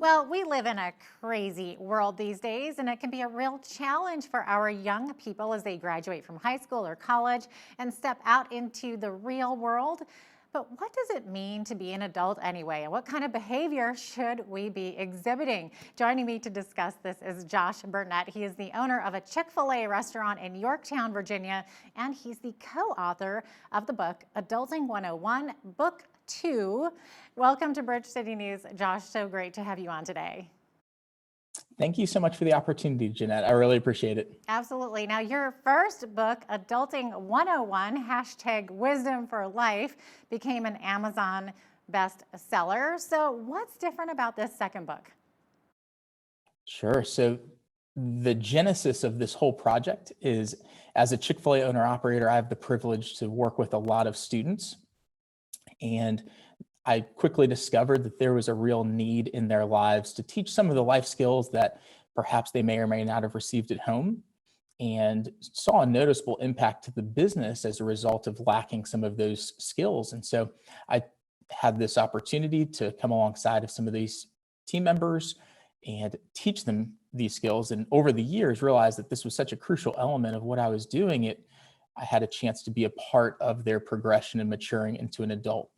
Well, we live in a crazy world these days, and it can be a real challenge for our young people as they graduate from high school or college and step out into the real world. But what does it mean to be an adult anyway? And what kind of behavior should we be exhibiting? Joining me to discuss this is Josh Burnette. He is the owner of a Chick-fil-A restaurant in Yorktown, Virginia, and he's the co-author of the book, Adulting 101, Book 2. Welcome to Bridge City News, Josh. So great to have you on today. Thank you so much for the opportunity, Jeanette. I really appreciate it. Absolutely. Now, your first book, Adulting 101, #Wisdom for Life, became an Amazon bestseller. So what's different about this second book? Sure. So the genesis of this whole project is, as a Chick-fil-A owner operator, I have the privilege to work with a lot of students. And I quickly discovered that there was a real need in their lives to teach some of the life skills that perhaps they may or may not have received at home, and saw a noticeable impact to the business as a result of lacking some of those skills. And so I had this opportunity to come alongside of some of these team members and teach them these skills. And over the years, realized that this was such a crucial element of what I was doing. I had a chance to be a part of their progression and maturing into an adult.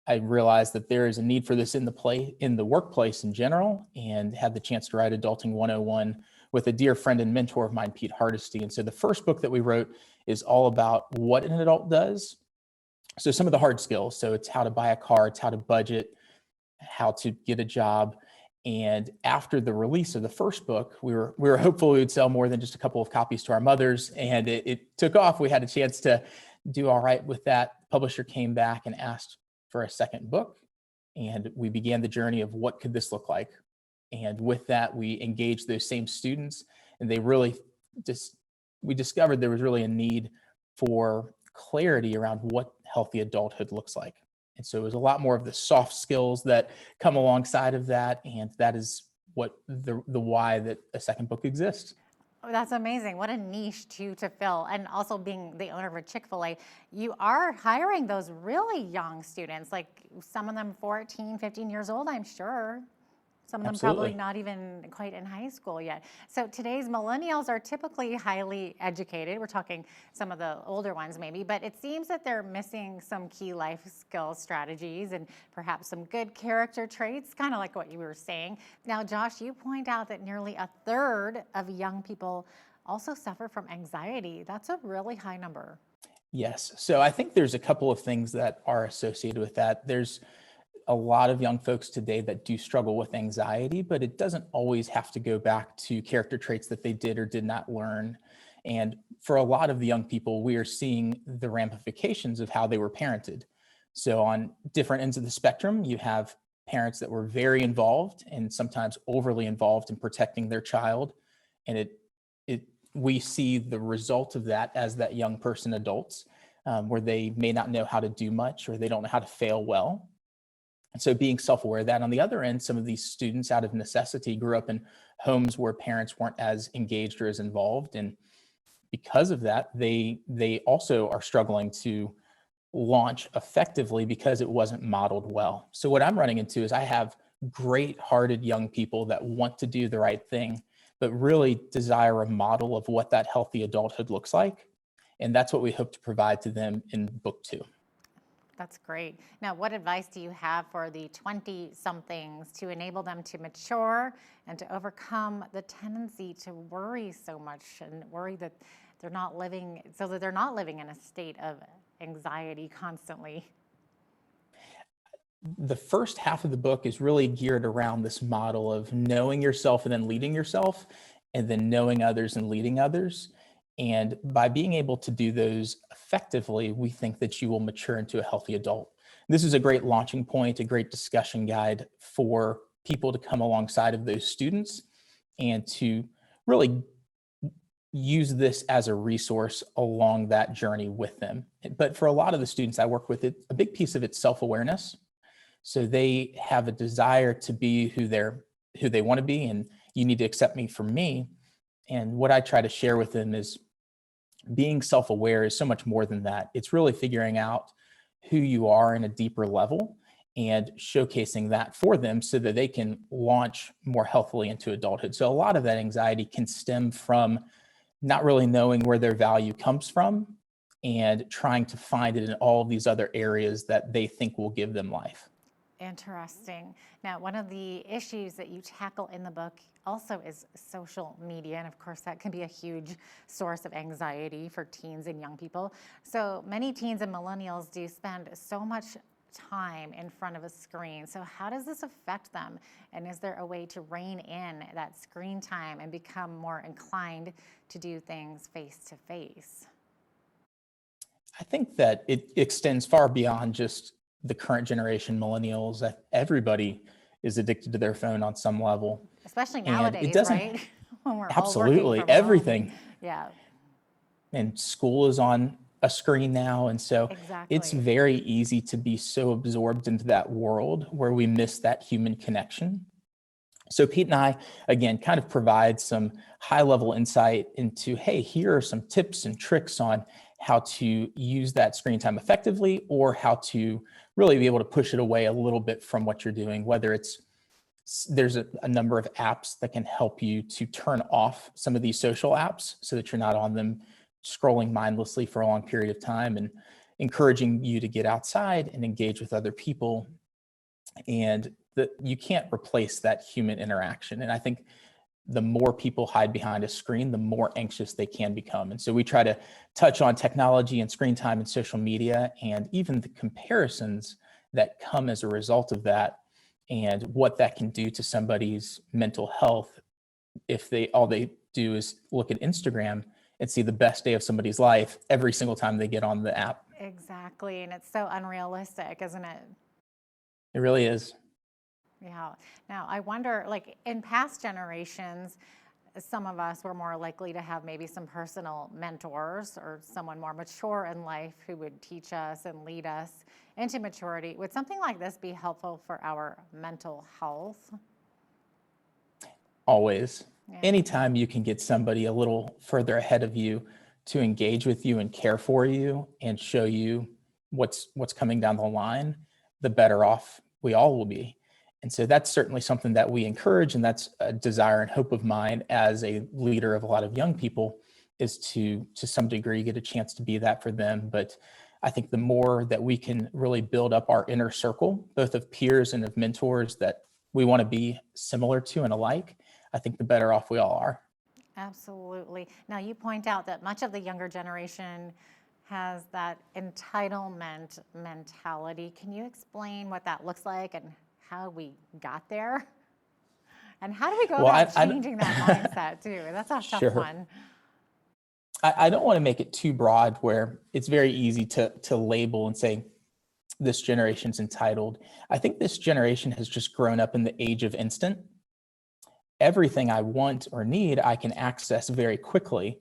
I realized that there is a need for this in the workplace in general, and had the chance to write Adulting 101 with a dear friend and mentor of mine, Pete Hardesty. And so the first book that we wrote is all about what an adult does. So some of the hard skills. So it's how to buy a car, it's how to budget, how to get a job. And after the release of the first book, we were hopeful we would sell more than just a couple of copies to our mothers, and it took off. We had a chance to do all right with that. The publisher came back and asked for a second book, and we began the journey of what could this look like. And with that, we engaged those same students, and we discovered there was really a need for clarity around what healthy adulthood looks like. And so it was a lot more of the soft skills that come alongside of that, and that is what the why that a second book exists. Oh, that's amazing. What a niche to fill. And also, being the owner of a Chick-fil-A, you are hiring those really young students, like some of them 14, 15 years old, I'm sure. Some of them Absolutely. probably not even quite in high school yet. So today's millennials are typically highly educated. We're talking some of the older ones maybe, but it seems that they're missing some key life skill strategies and perhaps some good character traits, kind of like what you were saying. Now, Josh, you point out that nearly a third of young people also suffer from anxiety. That's a really high number. Yes. So I think there's a couple of things that are associated with that. There's a lot of young folks today that do struggle with anxiety, but it doesn't always have to go back to character traits that they did or did not learn. And for a lot of the young people, we are seeing the ramifications of how they were parented. So on different ends of the spectrum, you have parents that were very involved and sometimes overly involved in protecting their child. And we see the result of that as that young person adults, where they may not know how to do much, or they don't know how to fail well. And so being self-aware of that. On the other end, some of these students out of necessity grew up in homes where parents weren't as engaged or as involved. And because of that, they also are struggling to launch effectively because it wasn't modeled well. So what I'm running into is I have great-hearted young people that want to do the right thing, but really desire a model of what that healthy adulthood looks like. And that's what we hope to provide to them in book 2. That's great. Now, what advice do you have for the 20-somethings to enable them to mature and to overcome the tendency to worry so much and worry that they're not living in a state of anxiety constantly? The first half of the book is really geared around this model of knowing yourself and then leading yourself, and then knowing others and leading others. And by being able to do those effectively, we think that you will mature into a healthy adult. This is a great launching point, a great discussion guide for people to come alongside of those students and to really use this as a resource along that journey with them. But for a lot of the students I work with, a big piece of it's self-awareness. So they have a desire to be who they want to be, and you need to accept me for me. And what I try to share with them is being self-aware is so much more than that. It's really figuring out who you are in a deeper level and showcasing that for them so that they can launch more healthily into adulthood. So a lot of that anxiety can stem from not really knowing where their value comes from and trying to find it in all of these other areas that they think will give them life. Interesting. Now, one of the issues that you tackle in the book also is social media. And of course, that can be a huge source of anxiety for teens and young people. So many teens and millennials do spend so much time in front of a screen. So how does this affect them? And is there a way to rein in that screen time and become more inclined to do things face to face? I think that it extends far beyond just the current generation, millennials, that everybody is addicted to their phone on some level. Especially And it nowadays, doesn't, right? When we're all working absolutely from home. everything. Yeah, And school is on a screen now. And so it's exactly. very easy to be so absorbed into that world where we miss that human connection. So Pete and I, again, kind of provide some high level insight into, hey, here are some tips and tricks on how to use that screen time effectively, or how to really be able to push it away a little bit from what you're doing, whether it's there's a number of apps that can help you to turn off some of these social apps so that you're not on them scrolling mindlessly for a long period of time, and encouraging you to get outside and engage with other people. And that you can't replace that human interaction. And I think the more people hide behind a screen, the more anxious they can become. And so we try to touch on technology and screen time and social media, and even the comparisons that come as a result of that, and what that can do to somebody's mental health if they all they do is look at Instagram and see the best day of somebody's life every single time they get on the app. Exactly. And it's so unrealistic, isn't it? It really is. Yeah. Now, I wonder, like in past generations, some of us were more likely to have maybe some personal mentors or someone more mature in life who would teach us and lead us into maturity. Would something like this be helpful for our mental health? Always. Yeah. Anytime you can get somebody a little further ahead of you to engage with you and care for you and show you what's coming down the line, the better off we all will be. And so that's certainly something that we encourage, and that's a desire and hope of mine as a leader of a lot of young people, is to some degree get a chance to be that for them. But I think the more that we can really build up our inner circle, both of peers and of mentors that we want to be similar to and alike, I think the better off we all are. Absolutely. Now, you point out that much of the younger generation has that entitlement mentality. Can you explain what that looks like and how we got there? And how do we go Well, about I changing that mindset too? That's a tough sure. one. I don't want to make it too broad where it's very easy to label and say this generation's entitled. I think this generation has just grown up in the age of instant. Everything I want or need, I can access very quickly.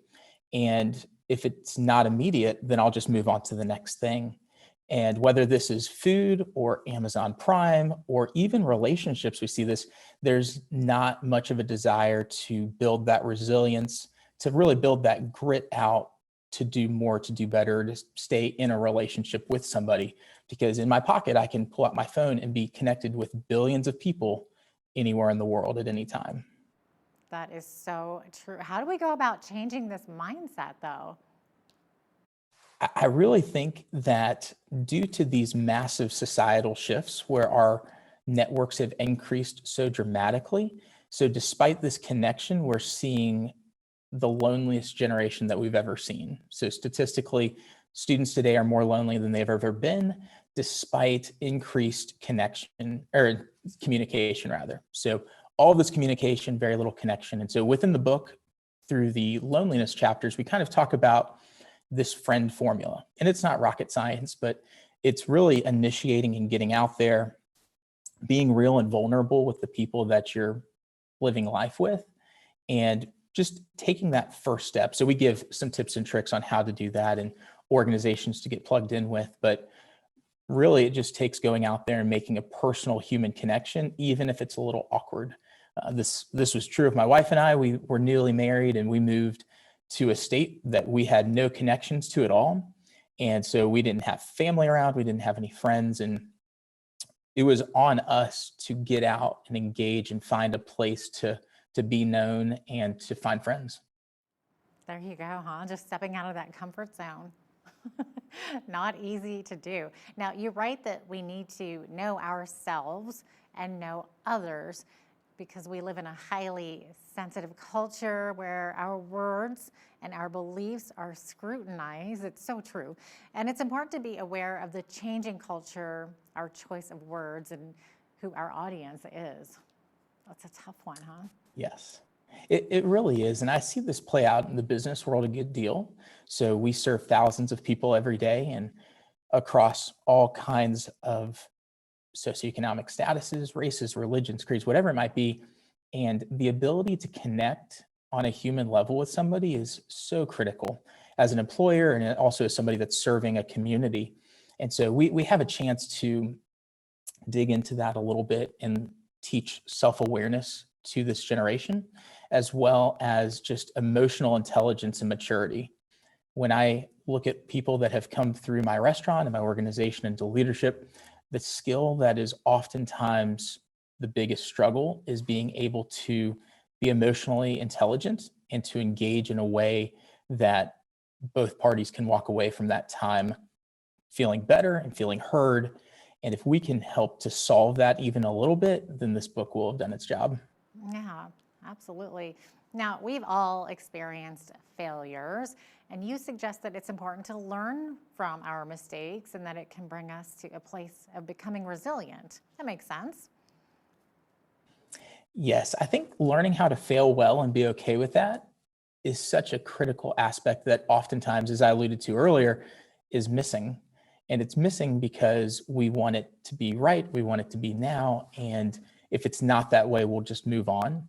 And if it's not immediate, then I'll just move on to the next thing. And whether this is food or Amazon Prime or even relationships, we see this, there's not much of a desire to build that resilience, to really build that grit out, to do more, to do better, to stay in a relationship with somebody. Because in my pocket, I can pull out my phone and be connected with billions of people anywhere in the world at any time. That is so true. How do we go about changing this mindset though? I really think that due to these massive societal shifts where our networks have increased so dramatically, so despite this connection, we're seeing the loneliest generation that we've ever seen. So statistically, students today are more lonely than they've ever been, despite increased connection or communication rather. So all of this communication, very little connection. And so within the book, through the loneliness chapters, we kind of talk about this friend formula. And it's not rocket science, but it's really initiating and getting out there, being real and vulnerable with the people that you're living life with, and just taking that first step. So we give some tips and tricks on how to do that and organizations to get plugged in with, but really it just takes going out there and making a personal human connection, even if it's a little awkward. This was true of my wife and I. We were newly married and we moved to a state that we had no connections to at all. And so we didn't have family around, we didn't have any friends. And it was on us to get out and engage and find a place to be known and to find friends. There you go, huh? Just stepping out of that comfort zone. Not easy to do. Now, you write that we need to know ourselves and know others because we live in a highly sensitive culture where our words and our beliefs are scrutinized. It's so true. And it's important to be aware of the changing culture, our choice of words, and who our audience is. That's a tough one, huh? Yes, it really is. And I see this play out in the business world a good deal. So we serve thousands of people every day and across all kinds of socioeconomic statuses, races, religions, creeds, whatever it might be. And the ability to connect on a human level with somebody is so critical as an employer and also as somebody that's serving a community. And so we have a chance to dig into that a little bit and teach self-awareness to this generation, as well as just emotional intelligence and maturity. When I look at people that have come through my restaurant and my organization into leadership, the skill that is oftentimes the biggest struggle is being able to be emotionally intelligent and to engage in a way that both parties can walk away from that time feeling better and feeling heard. And if we can help to solve that even a little bit, then this book will have done its job. Yeah, absolutely. Now, we've all experienced failures, and you suggest that it's important to learn from our mistakes and that it can bring us to a place of becoming resilient. That makes sense. Yes, I think learning how to fail well and be okay with that is such a critical aspect that oftentimes, as I alluded to earlier, is missing. And it's missing because we want it to be right, we want it to be now. And if it's not that way, we'll just move on.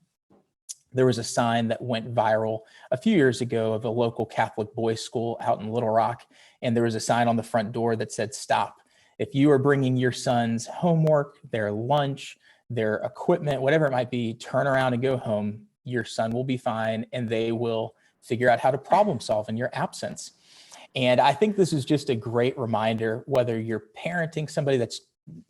There was a sign that went viral a few years ago of a local Catholic boys' school out in Little Rock. And there was a sign on the front door that said, "Stop. If you are bringing your son's homework, their lunch, their equipment, whatever it might be, turn around and go home. Your son will be fine and they will figure out how to problem solve in your absence." And I think this is just a great reminder, whether you're parenting somebody that's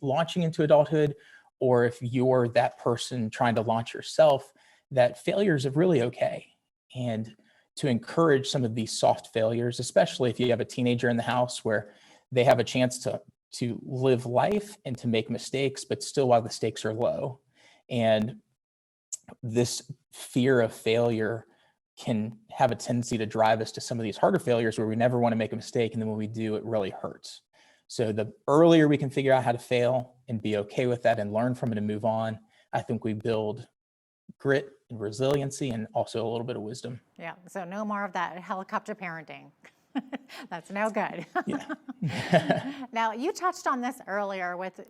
launching into adulthood or if you're that person trying to launch yourself, that failures are really okay. And to encourage some of these soft failures, especially if you have a teenager in the house where they have a chance to live life and to make mistakes, but still while the stakes are low. And this fear of failure can have a tendency to drive us to some of these harder failures where we never want to make a mistake. And then when we do, it really hurts. So the earlier we can figure out how to fail and be okay with that and learn from it and move on, I think we build grit and resiliency and also a little bit of wisdom. Yeah, so no more of that helicopter parenting. That's no good. Yeah. Now, you touched on this earlier with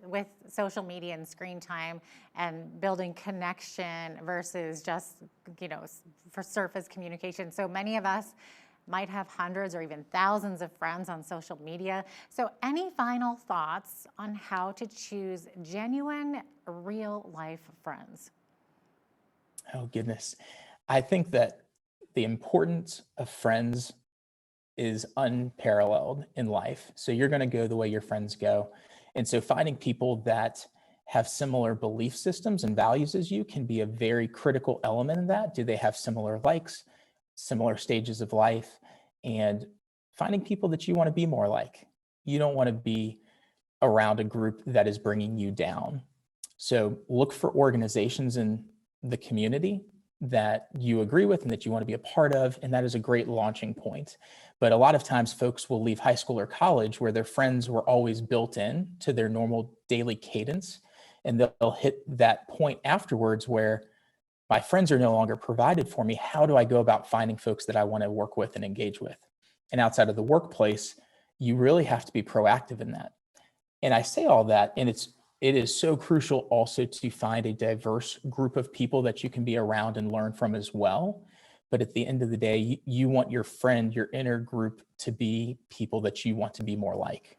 social media and screen time and building connection versus just, for surface communication. So many of us might have hundreds or even thousands of friends on social media. So any final thoughts on how to choose genuine, real life friends? Oh, goodness. I think that the importance of friends is unparalleled in life. So you're going to go the way your friends go. And so finding people that have similar belief systems and values as you can be a very critical element in that. Do they have similar likes, similar stages of life? And finding people that you want to be more like. You don't want to be around a group that is bringing you down. So look for organizations in the community that you agree with and that you want to be a part of. And that is a great launching point. But a lot of times folks will leave high school or college where their friends were always built in to their normal daily cadence. And they'll hit that point afterwards where my friends are no longer provided for me. How do I go about finding folks that I want to work with and engage with? And outside of the workplace, you really have to be proactive in that. And I say all that, and it is so crucial also to find a diverse group of people that you can be around and learn from as well. But at the end of the day, you want your friend, your inner group to be people that you want to be more like.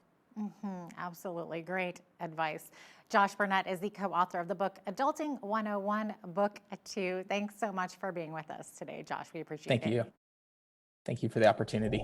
Absolutely. Great advice. Josh Burnette is the co-author of the book, Adulting 101, Book 2. Thanks so much for being with us today, Josh. We appreciate it. Thank you. Thank you for the opportunity.